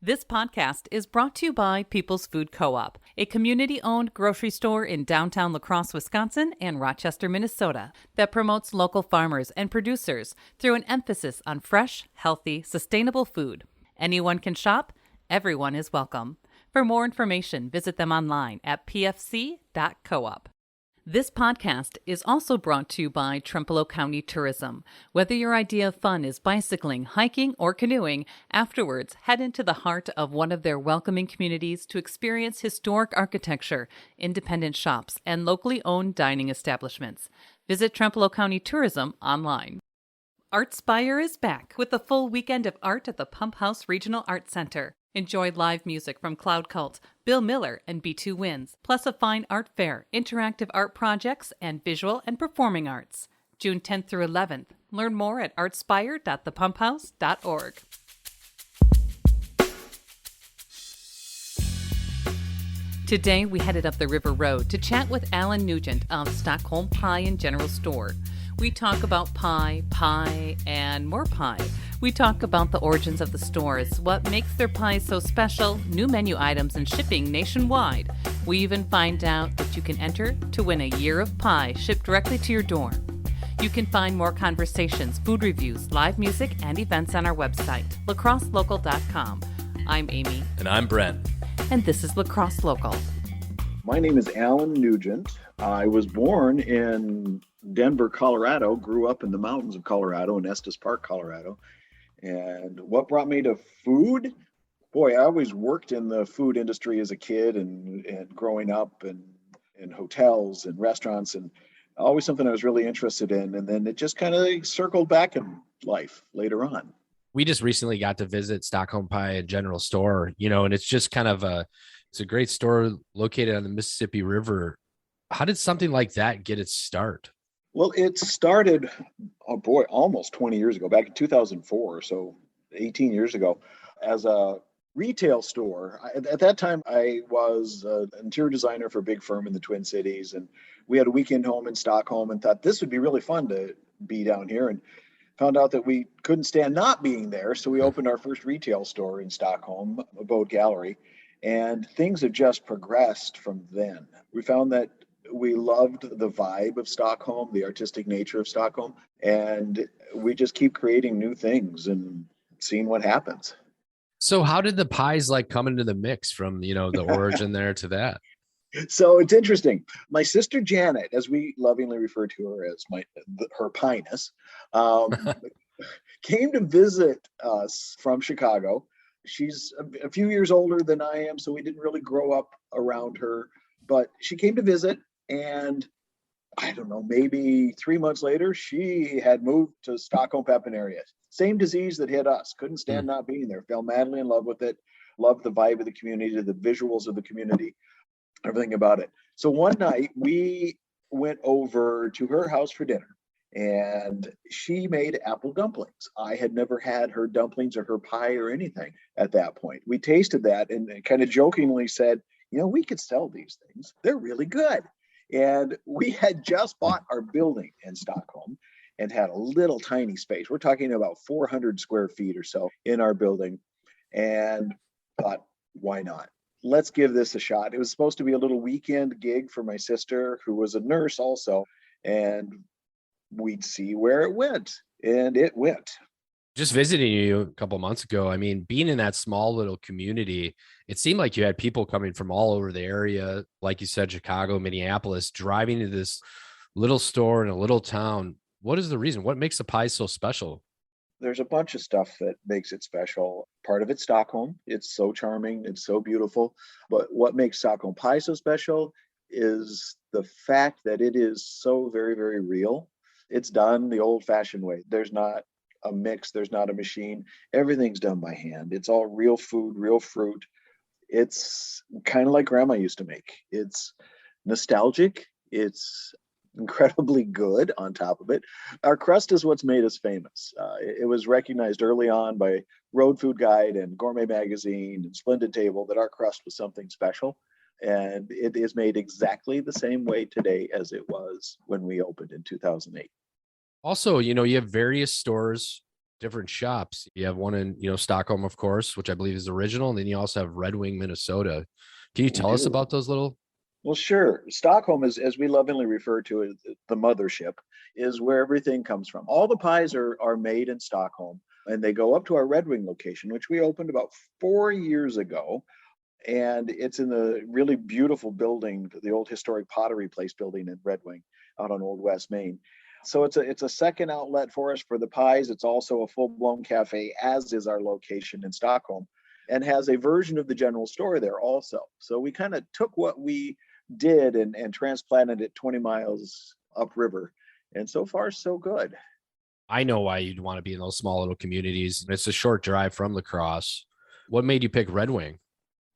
This podcast is brought to you by People's Food Co-op, a community-owned grocery store in downtown La Crosse, Wisconsin and Rochester, Minnesota, that promotes local farmers and producers through an emphasis on fresh, healthy, sustainable food. Anyone can shop. Everyone is welcome. For more information, visit them online at pfc.coop. This podcast is also brought to you by Trempealeau County Tourism. Whether your idea of fun is bicycling, hiking, or canoeing, afterwards head into the heart of one of their welcoming communities to experience historic architecture, independent shops, and locally owned dining establishments. Visit Trempealeau County Tourism online. Artspire is back with a full weekend of art at the Pump House Regional Arts Center. Enjoy live music from Cloud Cult, Bill Miller, and B2 Winds, plus a fine art fair, interactive art projects, and visual and performing arts. June 10th through 11th. Learn more at artspire.thepumphouse.org. Today, we headed up the River Road to chat with Alan Nugent of Stockholm Pie and General Store. We talk about pie, and more pie. We talk about the origins of the stores, what makes their pies so special, new menu items, and shipping nationwide. We even find out that you can enter to win a year of pie shipped directly to your door. You can find more conversations, food reviews, live music, and events on our website, lacrosselocal.com. I'm Amy. And I'm Brent. And this is La Crosse Local. My name is Alan Nugent. I was born in Denver, Colorado, grew up in the mountains of Colorado in Estes Park, Colorado. And what brought me to food? Boy, I always worked in the food industry as a kid and growing up and in hotels and restaurants, and always something I was really interested in. And then it just kind of circled back in life later on. We just recently got to visit Stockholm Pie and General Store, and it's just kind of it's a great store located on the Mississippi River. How did something like that get its start? Well, it started, almost 20 years ago, back in 2004, so 18 years ago, as a retail store. At that time, I was an interior designer for a big firm in the Twin Cities, and we had a weekend home in Stockholm and thought this would be really fun to be down here, and found out that we couldn't stand not being there, so we opened our first retail store in Stockholm, Abode Gallery, and things have just progressed from then. We found that we loved the vibe of Stockholm, the artistic nature of Stockholm, and we just keep creating new things and seeing what happens. So how did the pies come into the mix from, the origin there to that? So it's interesting. My sister Janet, as we lovingly refer to her as her Pinus, came to visit us from Chicago. She's a few years older than I am, so we didn't really grow up around her, but she came to visit. And I don't know, maybe 3 months later, she had moved to Stockholm Pepin area. Same disease that hit us. Couldn't stand not being there. Fell madly in love with it. Loved the vibe of the community, the visuals of the community, everything about it. So one night we went over to her house for dinner, and she made apple dumplings. I had never had her dumplings or her pie or anything at that point. We tasted that and kind of jokingly said, we could sell these things. They're really good. And we had just bought our building in Stockholm and had a little tiny space. We're talking about 400 square feet or so in our building, and thought, why not? Let's give this a shot. It was supposed to be a little weekend gig for my sister, who was a nurse also, and we'd see where it went. And it went. Just visiting you a couple of months ago, being in that small little community, it seemed like you had people coming from all over the area, like you said, Chicago, Minneapolis, driving to this little store in a little town. What is the reason? What makes the pie so special? There's a bunch of stuff that makes it special. Part of it's Stockholm. It's so charming. It's so beautiful. But what makes Stockholm Pie so special is the fact that it is so very, very real. It's done the old-fashioned way. There's not a mix, there's not a machine. Everything's done by hand. It's all real food, real fruit. It's kind of like grandma used to make. It's nostalgic. It's incredibly good on top of it. Our crust is what's made us famous. It was recognized early on by Road Food Guide and Gourmet Magazine and Splendid Table that our crust was something special. And it is made exactly the same way today as it was when we opened in 2008. Also, you have various stores different shops. You have one in, Stockholm, of course, which I believe is original. And then you also have Red Wing, Minnesota. Can you We tell us do. about those little? Well, sure. Stockholm is, as we lovingly refer to it, the mothership, is where everything comes from. All the pies are made in Stockholm, and they go up to our Red Wing location, which we opened about 4 years ago. And it's in the really beautiful building, the old historic Pottery Place building in Red Wing, out on Old West Main. So it's a second outlet for us for the pies. It's also a full-blown cafe, as is our location in Stockholm, and has a version of the general store there also. So we kind of took what we did and transplanted it 20 miles upriver. And so far, so good. I know why you'd want to be in those small little communities. It's a short drive from La Crosse. What made you pick Red Wing?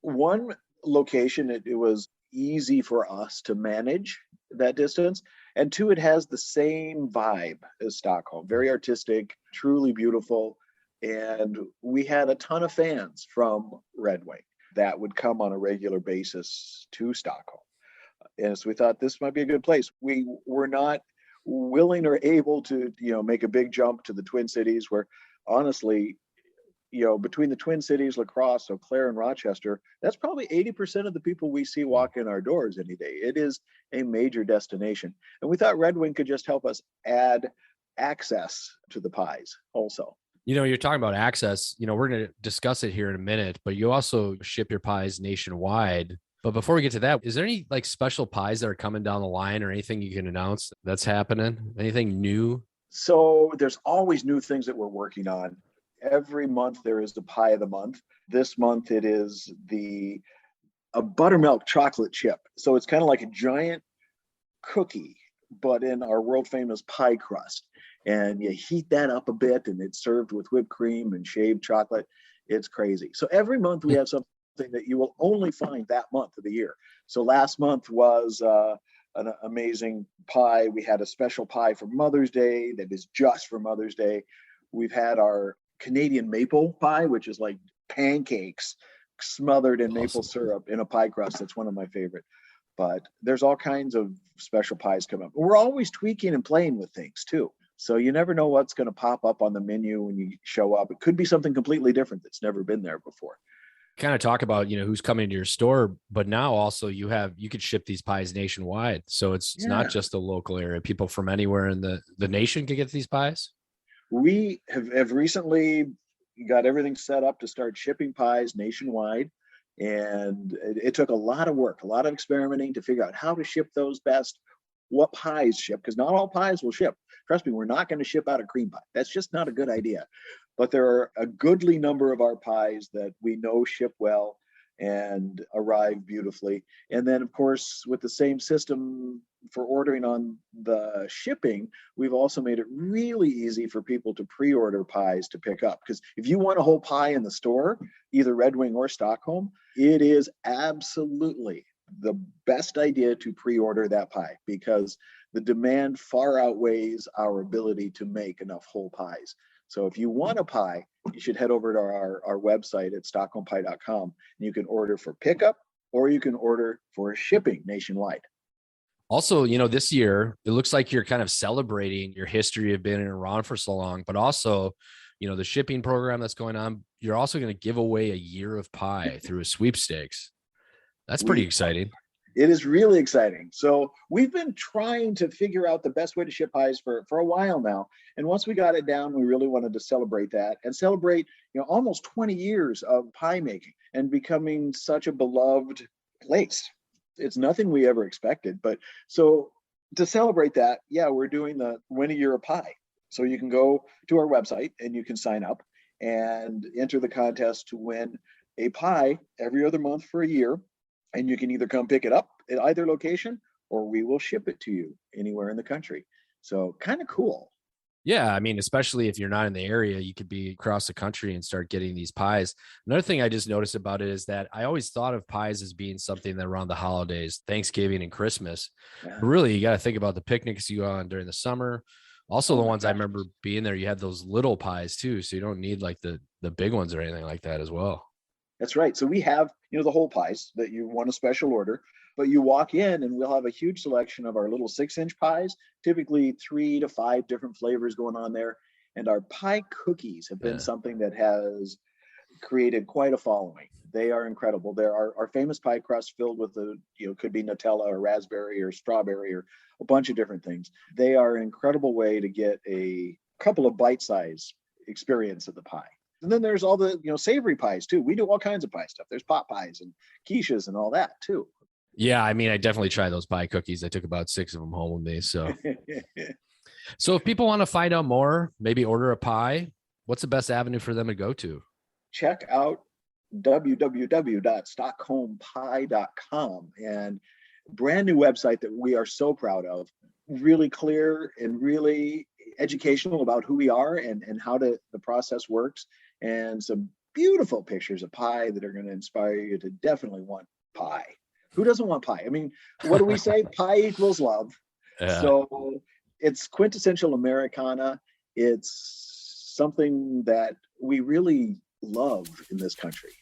One location, it was easy for us to manage that distance. And two, it has the same vibe as Stockholm, very artistic, truly beautiful. And we had a ton of fans from Red Wing that would come on a regular basis to Stockholm. And so we thought this might be a good place. We were not willing or able to, make a big jump to the Twin Cities, where honestly, between the Twin Cities, La Crosse, Eau Claire, and Rochester, that's probably 80% of the people we see walk in our doors any day. It is a major destination. And we thought Red Wing could just help us add access to the pies also. You're talking about access. We're going to discuss it here in a minute, but you also ship your pies nationwide. But before we get to that, is there any like special pies that are coming down the line or anything you can announce that's happening? Anything new? So there's always new things that we're working on. Every month there is the pie of the month. This month it is a buttermilk chocolate chip. So it's kind of like a giant cookie, but in our world famous pie crust. And you heat that up a bit and it's served with whipped cream and shaved chocolate. It's crazy. So every month we have something that you will only find that month of the year. So last month was an amazing pie. We had a special pie for Mother's Day that is just for Mother's Day. We've had our Canadian maple pie, which is like pancakes smothered in maple syrup in a pie crust. That's one of my favorite. But there's all kinds of special pies coming up. We're always tweaking and playing with things too. So you never know what's going to pop up on the menu when you show up. It could be something completely different that's never been there before. Kind of talk about, who's coming to your store, but now also you could ship these pies nationwide. So it's not just a local area. People from anywhere in the nation can get these pies. We have recently got everything set up to start shipping pies nationwide. And it took a lot of work, a lot of experimenting to figure out how to ship those best, what pies ship, because not all pies will ship. Trust me, we're not going to ship out a cream pie. That's just not a good idea. But there are a goodly number of our pies that we know ship well and arrive beautifully. And then, of course, with the same system for ordering on the shipping, we've also made it really easy for people to pre-order pies to pick up. Because if you want a whole pie in the store, either Red Wing or Stockholm, it is absolutely the best idea to pre-order that pie because the demand far outweighs our ability to make enough whole pies. So if you want a pie, you should head over to our website at stockholmpie.com and you can order for pickup or you can order for shipping nationwide. Also, this year, it looks like you're kind of celebrating your history of being around for so long, but also, the shipping program that's going on, you're also going to give away a year of pie through a sweepstakes. That's pretty exciting. It is really exciting. So we've been trying to figure out the best way to ship pies for a while now. And once we got it down, we really wanted to celebrate that and celebrate, almost 20 years of pie making and becoming such a beloved place. It's nothing we ever expected. But so to celebrate that, we're doing the win a year of pie. So you can go to our website and you can sign up and enter the contest to win a pie every other month for a year. And you can either come pick it up at either location or we will ship it to you anywhere in the country. So kind of cool. Yeah. I mean, especially if you're not in the area, you could be across the country and start getting these pies. Another thing I just noticed about it is that I always thought of pies as being something that around the holidays, Thanksgiving and Christmas. Yeah. But really, you got to think about the picnics you go on during the summer. Also, the ones I remember being there, you had those little pies too. So you don't need like the big ones or anything like that as well. That's right. So we have, the whole pies that you want a special order, but you walk in and we'll have a huge selection of our little 6-inch pies, typically 3 to 5 different flavors going on there. And our pie cookies have been Yeah. something that has created quite a following. They are incredible. There are our famous pie crust filled with could be Nutella or raspberry or strawberry or a bunch of different things. They are an incredible way to get a couple of bite-sized experience of the pie. And then there's all the, savory pies too. We do all kinds of pie stuff. There's pot pies and quiches and all that too. Yeah, I mean, I definitely tried those pie cookies. I took about 6 of them home with me. So if people want to find out more, maybe order a pie, what's the best avenue for them to go to? Check out www.stockholmpie.com, and brand new website that we are so proud of. Really clear and really educational about who we are and how the process works, and some beautiful pictures of pie that are going to inspire you to definitely want pie. Who doesn't want pie? I mean, what do we say? Pie equals love. Yeah. So it's quintessential Americana. It's something that we really love in this country.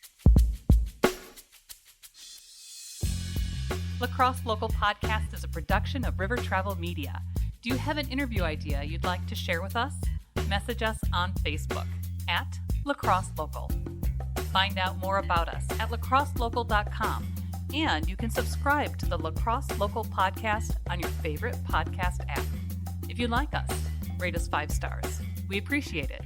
Lacrosse Local Podcast is a production of River Travel Media. Do you have an interview idea you'd like to share with us? Message us on Facebook at Lacrosse Local. Find out more about us at lacrosselocal.com, and you can subscribe to the Lacrosse Local Podcast on your favorite podcast app. If you like us, rate us 5 stars. We appreciate it.